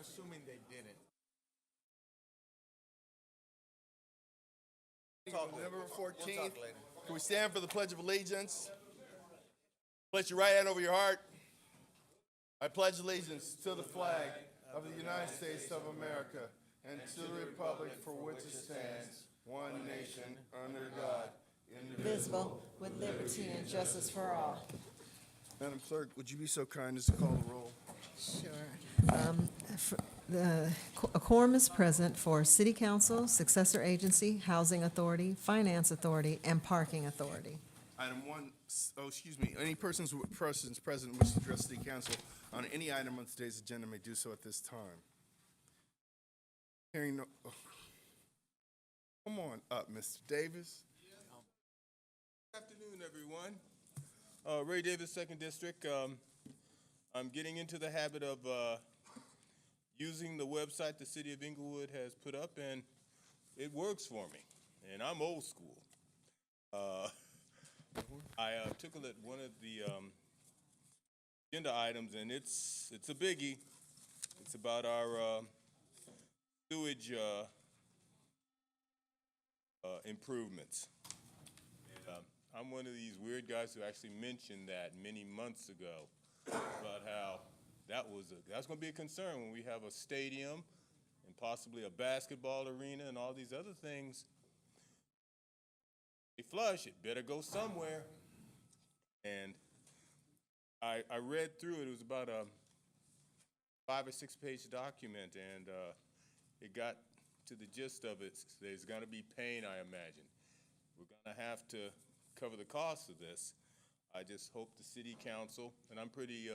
assuming they didn't. November 14th. Can we stand for the Pledge of Allegiance? Place your right hand over your heart. I pledge allegiance to the flag of the United States of America and to the republic for which it stands, one nation, under God, Indivisible, with liberty and justice for all. Madam Clerk, would you be so kind as to call the roll? Sure. A quorum is present for City Council, Successor Agency, Housing Authority, Finance Authority, and Parking Authority. Item one, any persons present wish to address City Council on any item on today's agenda may do so at this time. Hearing no, come on up, Mr. Davis. Good afternoon, everyone. Ray Davis, 2nd District. I'm getting into the habit of using the website the City of Inglewood has put up, and it works for me. And I'm old school. I took a look at one of the agenda items, and it's a biggie. It's about our sewage improvements. I'm one of these weird guys who actually mentioned that many months ago about how that's going to be a concern when we have a stadium and possibly a basketball arena and all these other things. They flush, it better go somewhere. And I read through it. It was about a 5 or 6 page document, and it got to the gist of it. There's going to be pain, I imagine. We're going to have to cover the cost of this. I just hope the City Council, and I'm pretty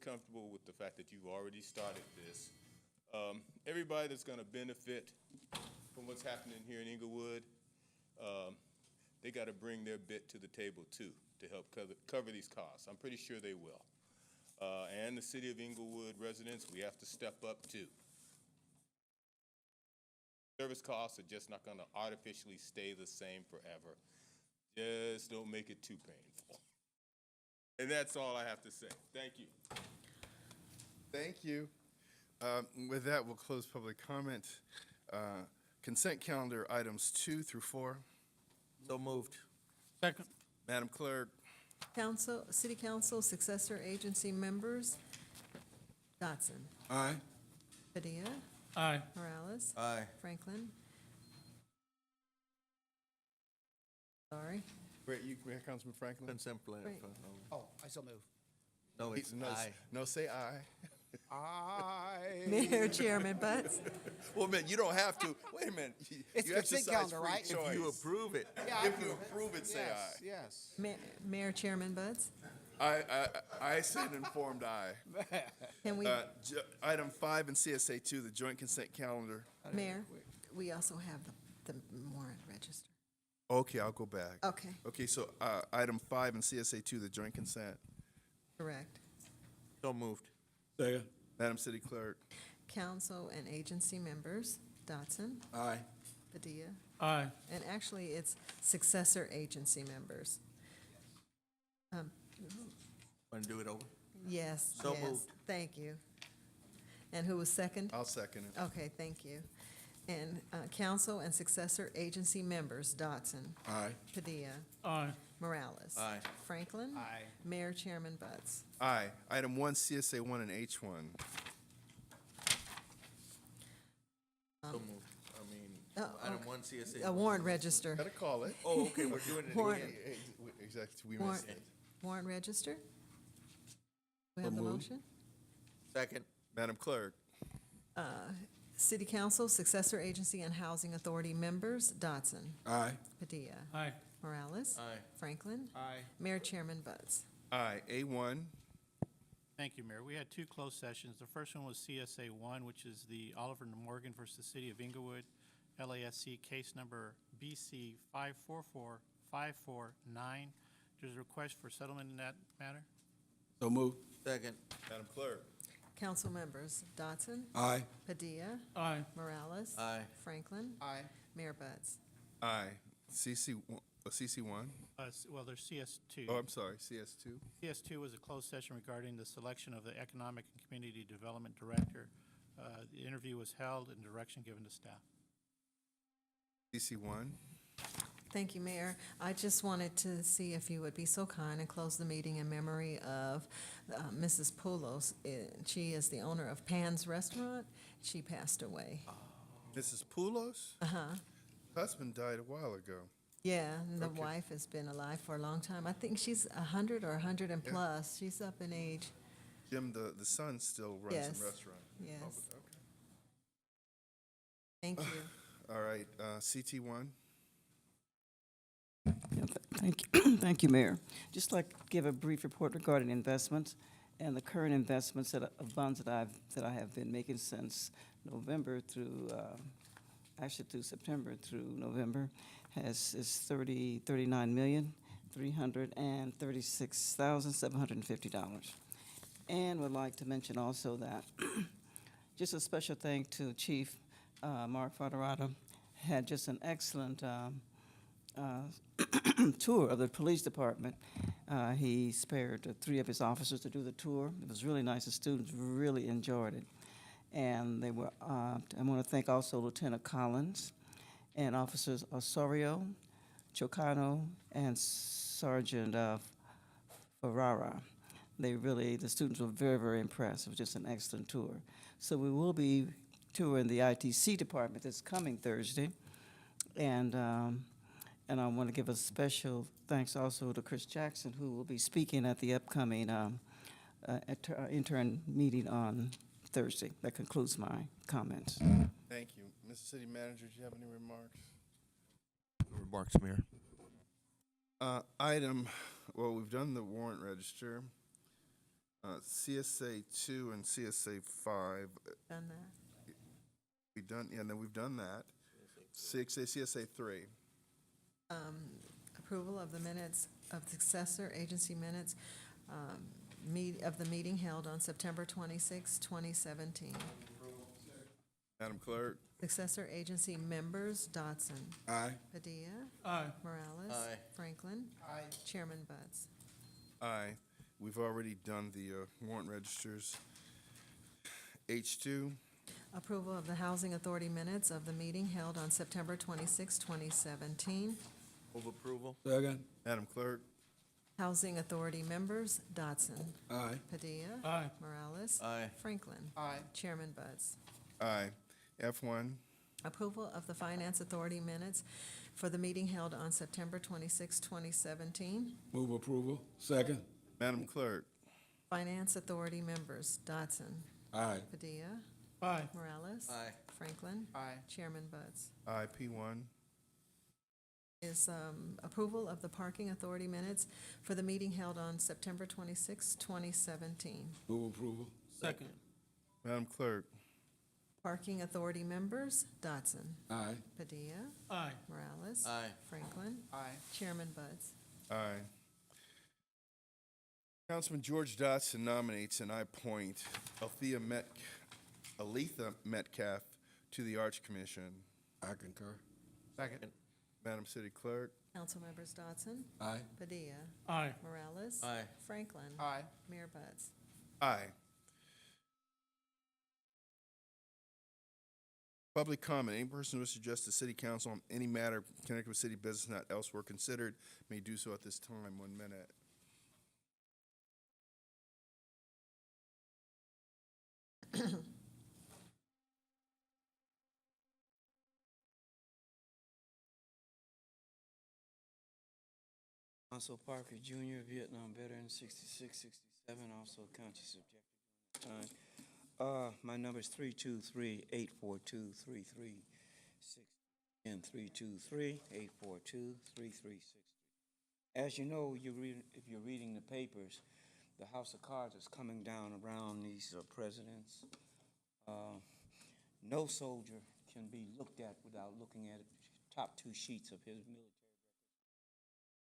comfortable with the fact that you've already started this. Everybody that's going to benefit from what's happening here in Inglewood, they got to bring their bit to the table too to help cover these costs. I'm pretty sure they will. And the City of Inglewood residents, we have to step up too. Service costs are just not going to artificially stay the same forever. Just don't make it too painful. And that's all I have to say. Thank you. Thank you. With that, we'll close public comment. Consent calendar items 2 through 4. So moved. Second. Madam Clerk. City Council, Successor Agency members, Dotson. Aye. Padilla. Aye. Morales. Aye. Franklin. Sorry. Wait, Councilman Franklin? Consent plan. Right. Oh, I so move. No, it's No, aye. no, say aye. Aye. Mayor Chairman Butts. Well, man, you don't have to. Wait a minute. It's You consent exercise calendar, free right? If choice. If you approve it. Yeah, I If you approve it, say aye. Yes, Mayor Chairman Butts. I said informed aye. Can we, Item 5 in CSA 2, the joint consent calendar. Mayor, we also have the warrant register. Okay, I'll go back. Okay, Okay, so item 5 in CSA 2, the joint consent. correct. So moved. Second. Madam City Clerk. Council and agency members, Dotson, Aye. Padilla, Aye. and actually it's successor agency members. Want to do it over? Yes, So yes, moved. thank you. And who was second? I'll second it. Okay, thank you. And council and successor agency members, Dotson, Aye. Padilla, Aye. Morales. Aye. Franklin. Aye. Mayor Chairman Butts. Aye. Item 1, CSA 1 and H1. So moved. I mean, item 1 CSA. A warrant register. Gotta call it. Oh, okay, we're doing it Warrant. again. Exactly, we Warrant, missed it. warrant register? We have So the moved. motion? Second. Madam Clerk. City Council, Successor Agency and Housing Authority members, Dotson, Aye. Padilla, Aye. Morales. Aye. Franklin. Aye. Mayor Chairman Butts. Aye. A1. Thank you, Mayor. We had 2 closed sessions. The first one was CSA 1, which is the Oliver Morgan versus City of Inglewood, LASC case number BC 544549. There's a request for settlement in that matter. So moved. Second. Madam Clerk. Council members, Dotson, Aye. Padilla, Aye. Morales. Aye. Franklin. Aye. Mayor Butts. Aye. CC CC1? Well, there's CS2. Oh, I'm sorry, CS2. CS2 was a closed session regarding the selection of the Economic and Community Development Director. The interview was held and direction given to staff. CC1? Thank you, Mayor. I just wanted to see if you would be so kind and close the meeting in memory of Mrs. Poulos. She is the owner of Pan's Restaurant. She passed away. Mrs. Poulos? Uh-huh. Husband died a while ago. Yeah, and the Okay. wife has been alive for a long time. I think she's 100 or 100 and Yeah. plus. She's up in age. Jim, the son still runs Yes. the restaurant. Yes. Oh, okay. Thank you. All right, CT1? Yeah, thank you, thank you, Mayor. Just like to give a brief report regarding investments and the current investments of bonds that I have been making since November through, actually through September through November, is $39,336,750. And would like to mention also that just a special thank to Chief Mark Foderato, had just an excellent tour of the police department. He spared 3 of his officers to do the tour. It was really nice. The students really enjoyed it. And they were, I want to thank also Lieutenant Collins and Officers Osorio, Chocano, and Sergeant Ferrara. The students were very, very impressed. It was just an excellent tour. So we will be touring the ITC department this coming Thursday. And I want to give a special thanks also to Chris Jackson, who will be speaking at the upcoming intern meeting on Thursday. That concludes my comments. Thank you. Mr. City Manager, do you have any remarks? No remarks, Mayor. We've done the warrant register. CSA 2 and CSA 5. Done that. We've done that. CSA 3. Approval of the minutes of successor agency minutes of the meeting held on September 26, 2017. Madam Clerk? Successor agency members, Dodson. Aye. Padilla. Aye. Morales. Aye. Franklin. Aye. Chairman Buds. Aye. We've already done the warrant registers. H2. Approval of the Housing Authority minutes of the meeting held on September 26, 2017. Move approval. Second. Madam Clerk? Housing Authority members, Dodson. Aye. Padilla. Aye. Morales. Aye. Franklin. Aye. Chairman Buds. Aye. F1. Approval of the Finance Authority minutes for the meeting held on September 26, 2017. Move approval. Second. Madam Clerk? Finance Authority members, Dodson. Aye. Padilla. Aye. Morales. Aye. Franklin. Aye. Chairman Buds. Aye. P1. Is approval of the Parking Authority minutes for the meeting held on September 26, 2017. Move approval. Second. Madam Clerk? Parking Authority members, Dodson. Aye. Padilla. Aye. Morales. Aye. Franklin. Aye. Chairman Buds. Aye. Councilman George Dotson nominates and I appoint Aletha Metcalf to the Arts Commission. I concur. Second. Madam City Clerk? Council members, Dodson. Aye. Padilla. Aye. Morales. Aye. Franklin. Aye. Mayor Buds. Aye. Public comment. Any person who wishes to address the city council on any matter connected with city business not elsewhere considered may do so at this time. 1 minute. Council Parker Jr., Vietnam veteran, 66, 67, also conscious objective time. My number is 323-842-3360 and 323-842-3360. As you know, if you're reading the papers, the House of Cards is coming down around these presidents. No soldier can be looked at without looking at top 2 sheets of his military.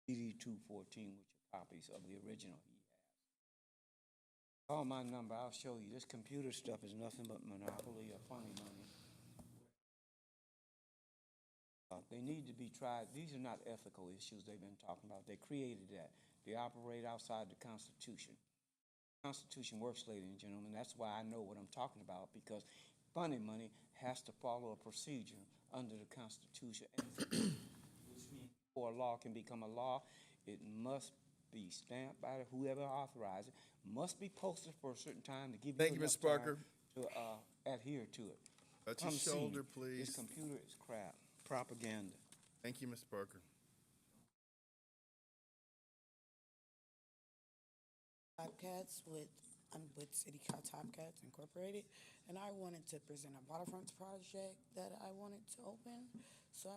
DD-214, which are copies of the original he has. Call my number, I'll show you. This computer stuff is nothing but monopoly or funny money. They need to be tried. These are not ethical issues they've been talking about. They created that. They operate outside the Constitution. The Constitution works, ladies and gentlemen. That's why I know what I'm talking about, because funding money has to follow a procedure under the Constitution. Which means before a law can become a law, it must be stamped by whoever authorized it, must be posted for a certain time to give Thank you you, enough Mr. Parker. time to adhere to it. Touch your Come see shoulder, me. please. This computer is crap, propaganda. Thank you, Mr. Parker. Topcats I'm with City Topcats Incorporated, and I wanted to present a waterfront project that I wanted to open. So I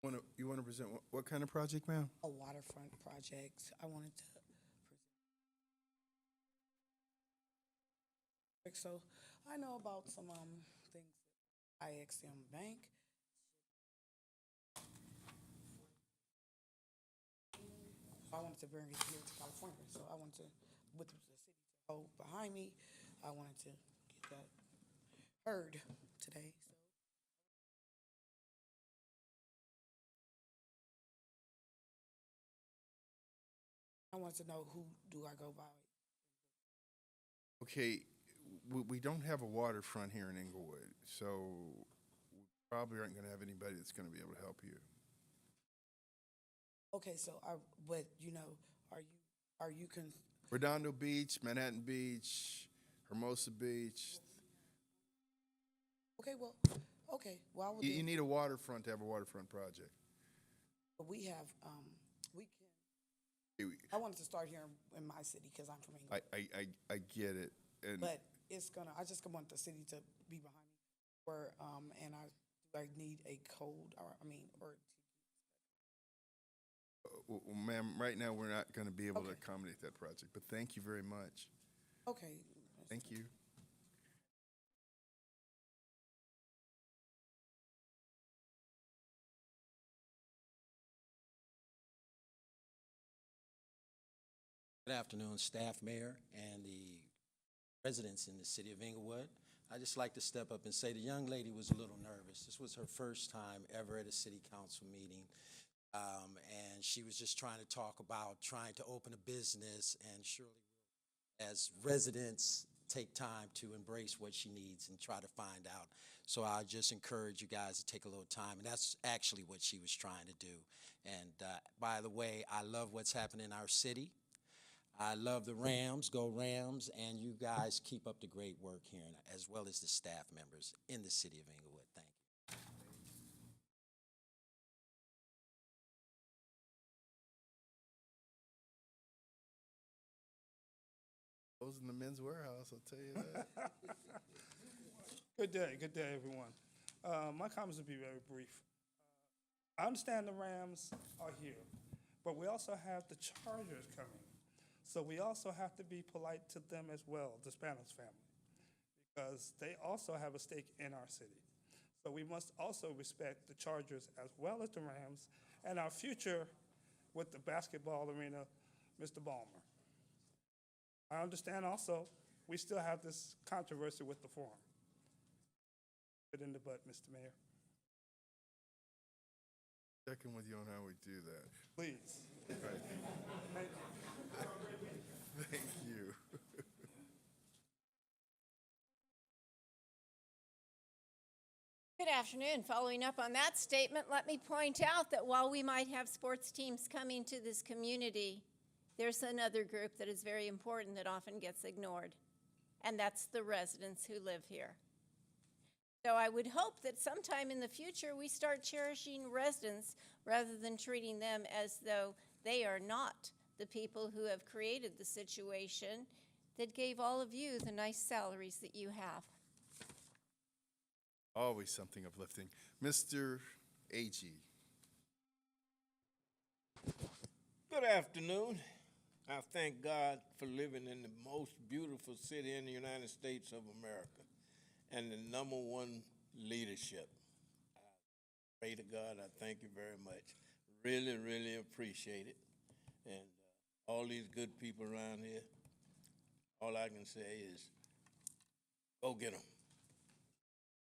wanted to You want to present what kind of project, ma'am? a waterfront project. I wanted to present. So I know about some things that IXM Bank. I wanted to bring it here to California, so I wanted to, with the city to hold behind me, I wanted to get that heard today. So I wanted to know, who do I go by? Okay, we don't have a waterfront here in Inglewood, so we probably aren't going to have anybody that's going to be able to help you. Okay, so but are you Redondo Beach, Manhattan Beach, Hermosa Beach. okay? Well, I will You do. need a waterfront to have a waterfront project. But we have we can. You- I wanted to start here in my city because I'm from England. I get it. And But I just want the city to be behind me. And I need a code, or well, ma'am, right now we're not going to be able to Okay. accommodate that project, but thank you very much. okay. Thank you. Good afternoon, staff, mayor, and the residents in the city of Inglewood. I'd just like to step up and say the young lady was a little nervous. This was her first time ever at a city council meeting. And she was just trying to talk about trying to open a business, and surely as residents take time to embrace what she needs and try to find out. So I just encourage you guys to take a little time, and that's actually what she was trying to do. And by the way, I love what's happening in our city. I love the Rams, go Rams, and you guys keep up the great work here, as well as the staff members in the city of Inglewood. Thank you. Closing the men's warehouse, I'll tell you that. Good day, everyone. My comments will be very brief. I understand the Rams are here, but we also have the Chargers coming. So we also have to be polite to them as well, the Spanos family, because they also have a stake in our city. So we must also respect the Chargers as well as the Rams and our future with the basketball arena, Mr. Ballmer. I understand also we still have this controversy with the forum. Put in the butt, Mr. Mayor. Checking with you on how we do that. Please. Right. Thank you. Thank you. Good afternoon. Following up on that statement, let me point out that while we might have sports teams coming to this community, there's another group that is very important that often gets ignored, and that's the residents who live here. So I would hope that sometime in the future we start cherishing residents rather than treating them as though they are not the people who have created the situation that gave all of you the nice salaries that you have. Always something uplifting. Mr. A.G. Good afternoon. I thank God for living in the most beautiful city in the United States of America and the #1 leadership. I pray to God, I thank you very much. Really, really appreciate it. And all these good people around here, all I can say is, go get them.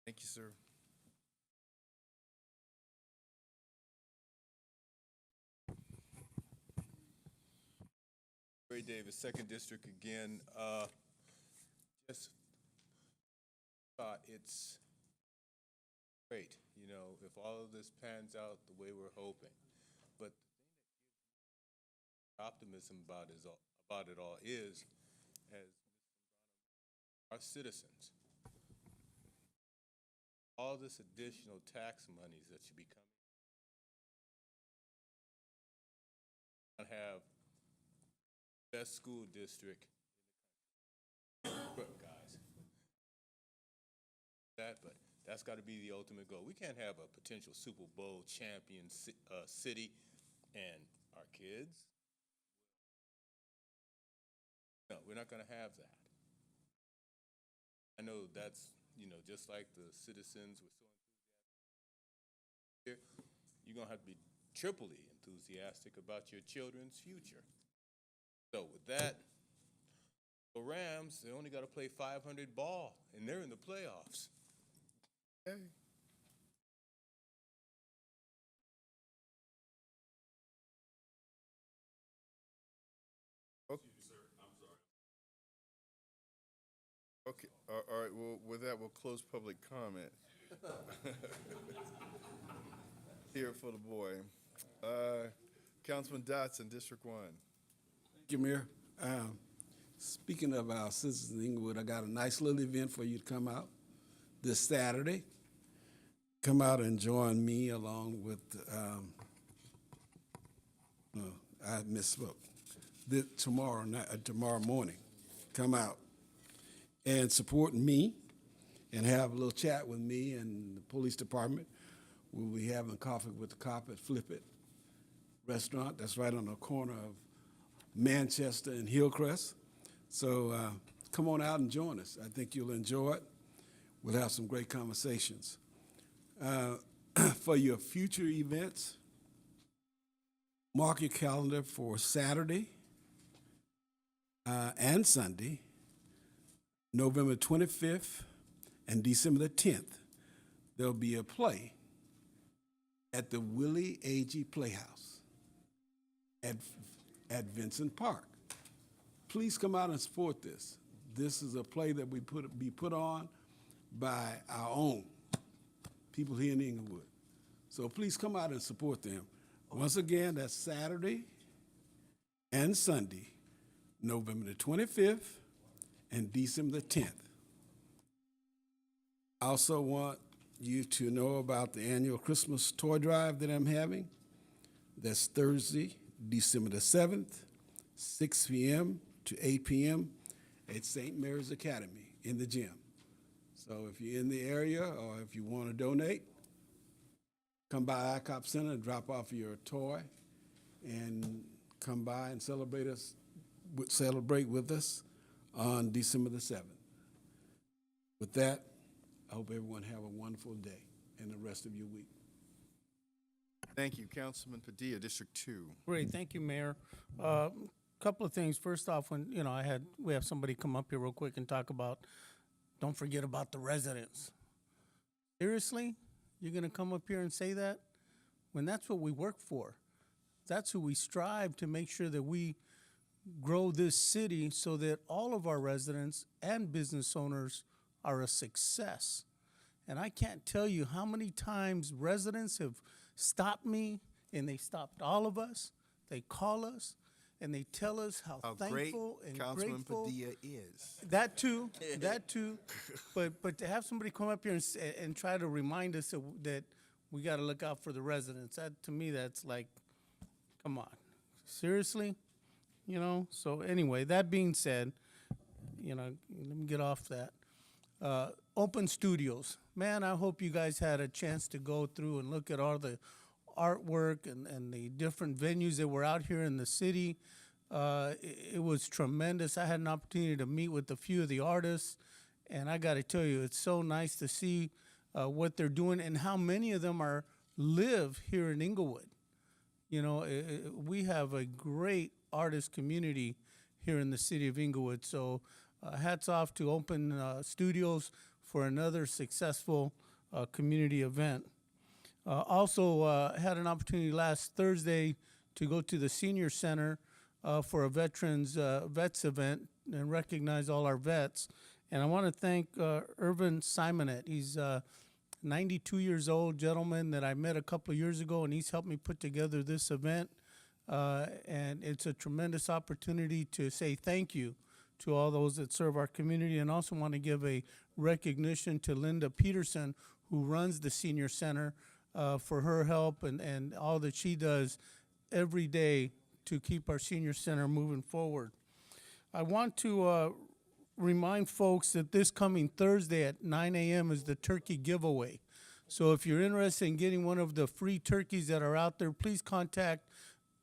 Thank you, sir. Ray Davis, Second District again. Just thought it's great, you know, if all of this pans out the way we're hoping. But the optimism about it all is, as our citizens, all this additional tax monies that should be coming, have best school district in the country. Guys, but that's got to be the ultimate goal. We can't have a potential Super Bowl champion city and our kids. No, we're not going to have that. I know that's, you know, just like the citizens were so enthusiastic here, you're going to have to be triply enthusiastic about your children's future. So with that, the Rams, they only got to play .500 ball, and they're in the playoffs. Okay. Okay, all right, well, with that, we'll close public comment. Here for the boy. Councilman Dotson, District 1. Thank you, Mayor. Speaking of our citizens in Inglewood, I got a nice little event for you to come out this Saturday. Come out and join me along with, no, I misspoke. Tomorrow morning, come out and support me and have a little chat with me and the police department. We'll be having coffee with the cop at Flip It restaurant. That's right on the corner of Manchester and Hillcrest. So come on out and join us. I think you'll enjoy it. We'll have some great conversations. For your future events, mark your calendar for Saturday and Sunday, November 25th and December the 10th. There'll be a play at the Willie Agee Playhouse at Vincent Park. Please come out and support this. This is a play that be put on by our own people here in Inglewood. So please come out and support them. Once again, that's Saturday and Sunday, November the 25th and December the 10th. I also want you to know about the annual Christmas toy drive that I'm having. That's Thursday, December the 7th, 6 p.m. to 8 p.m. at St. Mary's Academy in the gym. So if you're in the area or if you want to donate, come by ICOP Center and drop off your toy and come by and celebrate with us on December the 7th. With that, I hope everyone have a wonderful day and the rest of your week. Thank you. Councilman Padilla, District 2. Great, thank you, Mayor. Couple of things. First off, when we have somebody come up here real quick and talk about, don't forget about the residents. Seriously, you're gonna come up here and say that? When that's what we work for. That's who we strive to make sure that we grow this city so that all of our residents and business owners are a success. And I can't tell you how many times residents have stopped me, and they stopped all of us. They call us, and they tell us how thankful and Councilman grateful. Padilla is. That too, that too. But to have somebody come up here and try to remind us that we got to look out for the residents, that to me, that's like, come on, seriously, So anyway, that being said, let me get off that. Open studios, man. I hope you guys had a chance to go through and look at all the artwork and the different venues that were out here in the city. It was tremendous. I had an opportunity to meet with a few of the artists, and I got to tell you, it's so nice to see what they're doing and how many of them live here in Inglewood. We have a great artist community here in the city of Inglewood. So hats off to Open Studios for another successful community event. Also had an opportunity last Thursday to go to the Senior Center for a vets event and recognize all our vets. And I want to thank Irvin Simonet. He's 92 years old gentleman that I met a couple of years ago, and he's helped me put together this event. And it's a tremendous opportunity to say thank you to all those that serve our community, and also want to give a recognition to Linda Peterson, who runs the senior center, for her help and all that she does every day to keep our senior center moving forward. I want to remind folks that this coming Thursday at 9 a.m. is the turkey giveaway. So if you're interested in getting one of the free turkeys that are out there, please contact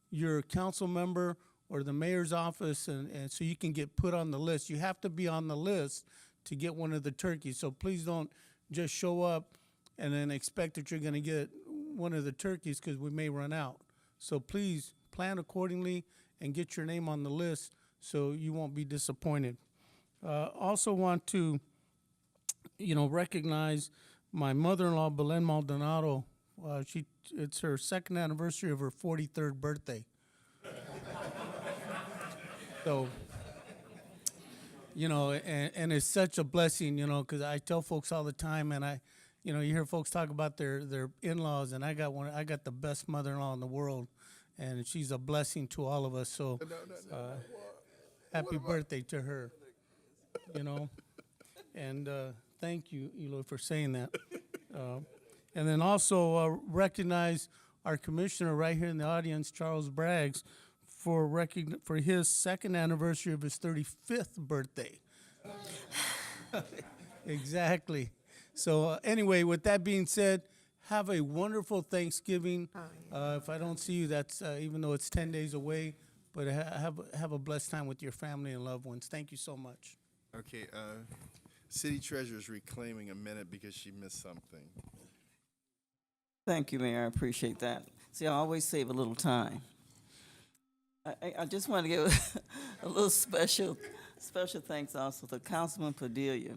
your council member or the mayor's office, and so you can get put on the list. You have to be on the list to get one of the turkeys. So please don't just show up and then expect that you're going to get one of the turkeys, because we may run out. So please plan accordingly and get your name on the list so you won't be disappointed. Also want to, recognize my mother-in-law, Belen Maldonado. It's her second anniversary of her 43rd birthday. So, and it's such a blessing, because I tell folks all the time, and you hear folks talk about their in-laws, and I got the best mother-in-law in the world, and she's a blessing to all of us. So, happy birthday to her, and thank you, Eloy, for saying that. And then also recognize our commissioner right here in the audience, Charles Braggs, for his second anniversary of his 35th birthday. Exactly. So anyway, with that being said, have a wonderful Thanksgiving. If I don't see you, that's even though it's 10 days away, but have a blessed time with your family and loved ones. Thank you so much. Okay, City Treasurer is reclaiming a minute because she missed something. Thank you, Mayor. I appreciate that. See, I always save a little time. I just want to give a little special thanks also to Councilman Padilla,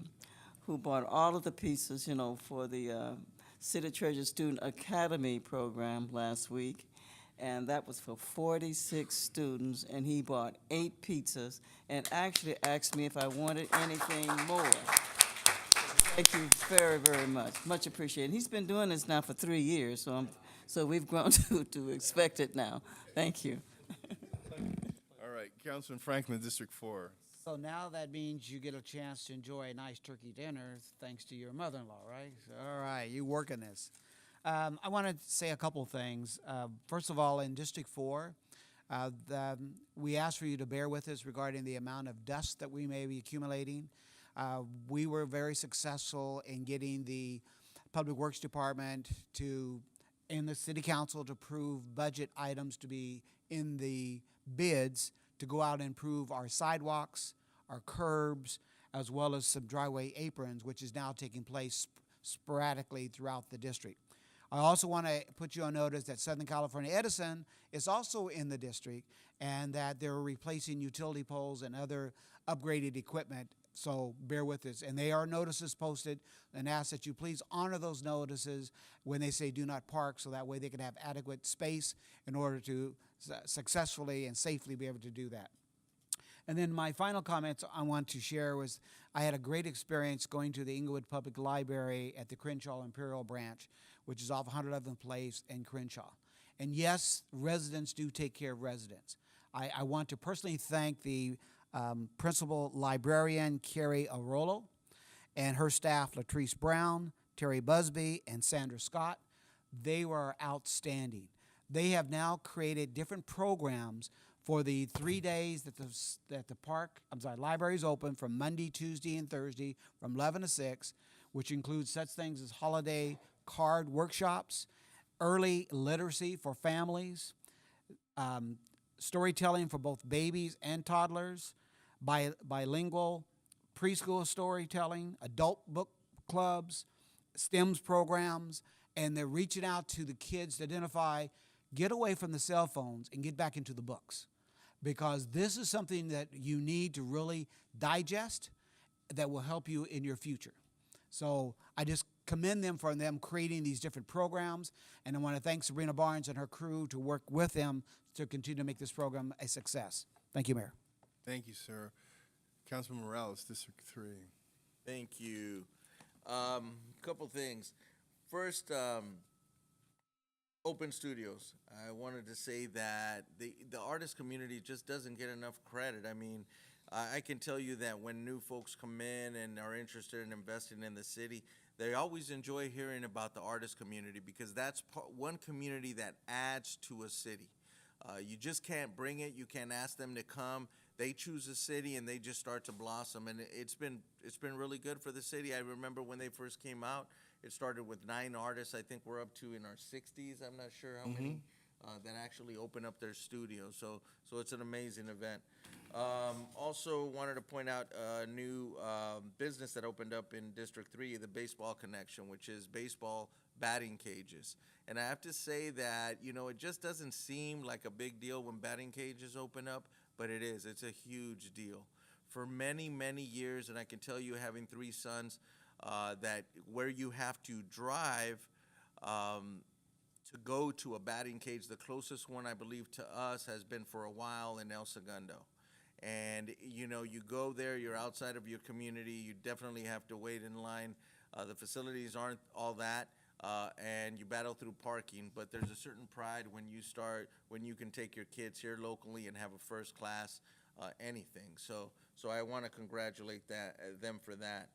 who bought all of the pieces, for the City Treasurer Student Academy program last week. And that was for 46 students, and he bought 8 pizzas and actually asked me if I wanted anything more. Thank you very, very much. Much appreciated. He's been doing this now for 3 years, so we've grown to expect it now. Thank you. All right, Councilman Franklin, District 4. So now that means you get a chance to enjoy a nice turkey dinner thanks to your mother-in-law, right? All right, you working this. I want to say a couple things. First of all, in District 4, we asked for you to bear with us regarding the amount of dust that we may be accumulating. We were very successful in getting the Public Works Department and the City Council to approve budget items to be in the bids to go out and improve our sidewalks, our curbs, as well as some driveway aprons, which is now taking place sporadically throughout the district. I also want to put you on notice that Southern California Edison is also in the district, and that they're replacing utility poles and other upgraded equipment, so bear with us. And there are notices posted, and ask that you please honor those notices when they say do not park, so that way they can have adequate space in order to successfully and safely be able to do that. And then my final comments I want to share was I had a great experience going to the Inglewood Public Library at the Crenshaw Imperial Branch, which is off 111th Place in Crenshaw. And yes, residents do take care of residents. I want to personally thank the principal librarian, Carrie Arolo, and her staff, Latrice Brown, Terry Busby, and Sandra Scott. They were outstanding. They have now created different programs for the 3 days that the library is open, from Monday, Tuesday, and Thursday from 11 to 6, which includes such things as holiday card workshops, early literacy for families, storytelling for both babies and toddlers, bilingual preschool storytelling, adult book clubs, STEMS programs, and they're reaching out to the kids to identify, get away from the cell phones and get back into the books, because this is something that you need to really digest that will help you in your future. So I just commend them for them creating these different programs, and I want to thank Sabrina Barnes and her crew to work with them to continue to make this program a success. Thank you, Mayor. Thank you, sir. Councilman Morales, District 3. Thank you. Couple things. First, Open Studios. I wanted to say that the artist community just doesn't get enough credit. I mean, I can tell you that when new folks come in and are interested in investing in the city, they always enjoy hearing about the artist community because that's one community that adds to a city. You just can't bring it. You can't ask them to come. They choose a city and they just start to blossom. And it's been really good for the city. I remember when they first came out, it started with 9 artists. I think we're up to in our 60s. I'm not sure how many that actually open up their studios. So it's an amazing event. Also wanted to point out a new business that opened up in District 3, the Baseball Connection, which is baseball batting cages. And I have to say that, you know, it just doesn't seem like a big deal when batting cages open up, but it is. It's a huge deal. For many, many years, and I can tell you having 3 sons, that where you have to drive to go to a batting cage, the closest one I believe to us has been for a while in El Segundo. And, you know, you go there, you're outside of your community, you definitely have to wait in line. The facilities aren't all that, and you battle through parking, but there's a certain pride when you can take your kids here locally and have a first class anything. So I want to congratulate them for that.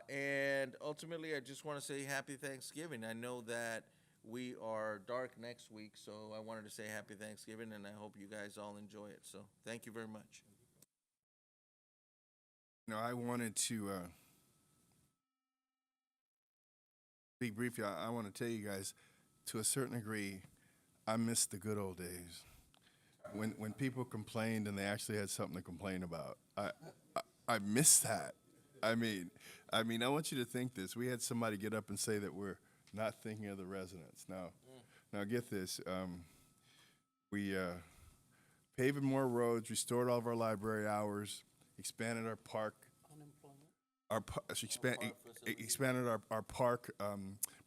And ultimately, I just want to say happy Thanksgiving. I know that we are dark next week, so I wanted to say happy Thanksgiving, and I hope you guys all enjoy it. So thank you very much. You know, I wanted to speak briefly. I want to tell you guys, to a certain degree, I miss the good old days when people complained and they actually had something to complain about. I miss that. I mean, I want you to think this. We had somebody get up and say that we're not thinking of the residents. Now get this. We paved more roads, restored all of our library hours, expanded our park. Expanded our park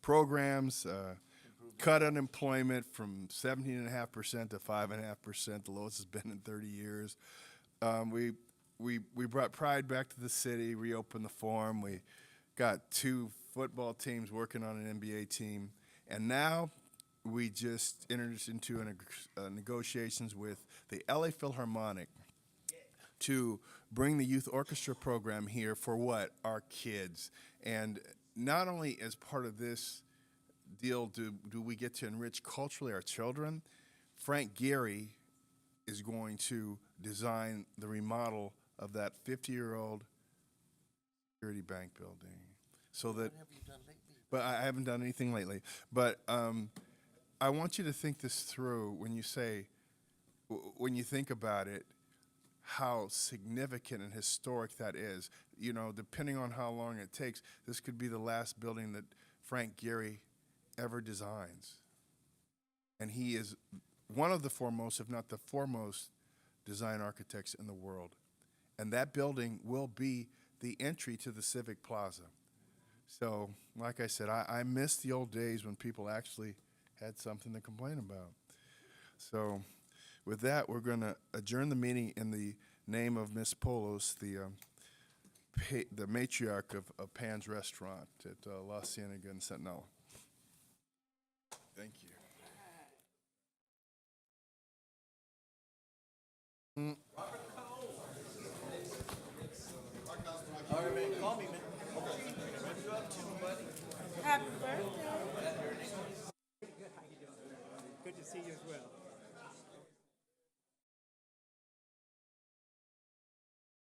programs, cut unemployment from 17.5% to 5.5%, the lowest it's been in 30 years. We brought pride back to the city, reopened the Forum. We got 2 football teams working on an NBA team, and now we just entered into negotiations with the LA Philharmonic to bring the youth orchestra program here for what? Our kids. And not only as part of this deal do we get to enrich culturally our children, Frank Gehry is going to design the remodel of that 50-year-old Security Bank building. So that, what have you done lately? But I haven't done anything lately. But I want you to think this through when you think about it, how significant and historic that is. You know, depending on how long it takes, this could be the last building that Frank Gehry ever designs. And he is one of the foremost, if not the foremost, design architects in the world. And that building will be the entry to the Civic Plaza. So, like I said, I miss the old days when people actually had something to complain about. So, with that, we're going to adjourn the meeting in the name of Ms. Polos, the matriarch of Pan's Restaurant at La Cienega and Sentinel. Thank you. All right, man, call me, man. What you up to, buddy? Happy birthday. Good to see you as well.